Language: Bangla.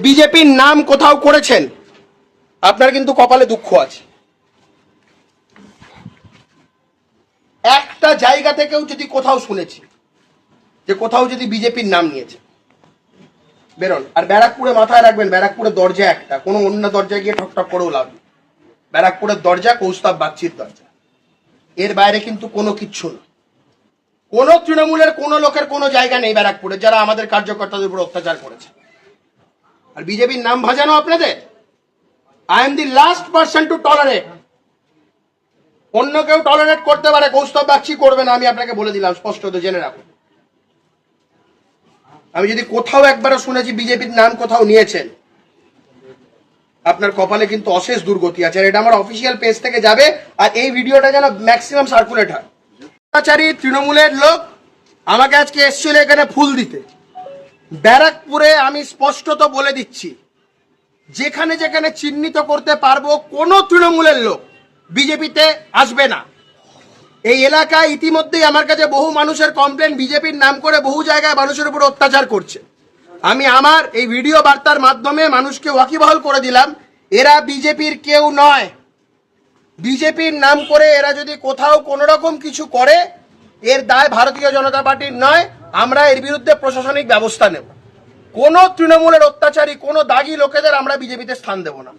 বিজেপির নাম কোথাও করেছেন, আপনার কিন্তু কপালে দুঃখ আছে। একটা জায়গা থেকেও যদি কোথাও শুনেছি যে কোথাও যদি বিজেপির নাম নিয়েছে, বেরোন। আর ব্যারাকপুরে মাথায় রাখবেন, ব্যারাকপুরের দরজা একটা, কোনো অন্য দরজায় গিয়ে ঠকঠক করেও লাভ নেই। ব্যারাকপুরের দরজা কৌস্তব বাগচির দরজা, এর বাইরে কিন্তু কোনো কিচ্ছু না। কোন তৃণমূলের কোন লোকের কোনো জায়গা নেই ব্যারাকপুরে যারা আমাদের কার্যকর্তাদের উপর অত্যাচার করেছে। আর বিজেপির নাম ভাজানো আপনাদের, I am the last person to tolerate. অন্য কেউ টলারেট করতে পারে, কৌস্তব বাগচি করবে না, আমি আপনাকে বলে দিলাম স্পষ্ট, তো জেনে রাখুন। আমি যদি কোথাও একবারও শুনেছি বিজেপির নাম কোথাও নিয়েছেন, আপনার কপালে কিন্তু অশেষ দুর্গতি আছে। আর এটা আমার অফিসিয়াল পেজ থেকে যাবে, আর এই ভিডিওটা যেন ম্যাক্সিমাম সার্কুলেট হয়। অত্যাচারী তৃণমূলের লোক আমাকে আজকে এসেছিল এখানে ফুল দিতে। ব্যারাকপুরে আমি স্পষ্টত বলে দিচ্ছি, যেখানে যেখানে চিহ্নিত করতে পারবো কোন তৃণমূলের লোক বিজেপিতে আসবে না। এই এলাকায় ইতিমধ্যেই আমার কাছে বহু মানুষের কমপ্লেন, বিজেপির নাম করে বহু জায়গায় মানুষের উপর অত্যাচার করছে। আমি আমার এই ভিডিও বার্তার মাধ্যমে মানুষকে ওয়াকিবহাল করে দিলাম, এরা বিজেপির কেউ নয়। বিজেপির নাম করে এরা যদি কোথাও কোনো রকম কিছু করে, এর দায় ভারতীয় জনতা পার্টির নয়। আমরা এর বিরুদ্ধে প্রশাসনিক ব্যবস্থা নেব। কোনো তৃণমূলের অত্যাচারী, কোনো দাগী লোকেদের আমরা বিজেপিতে স্থান দেব না।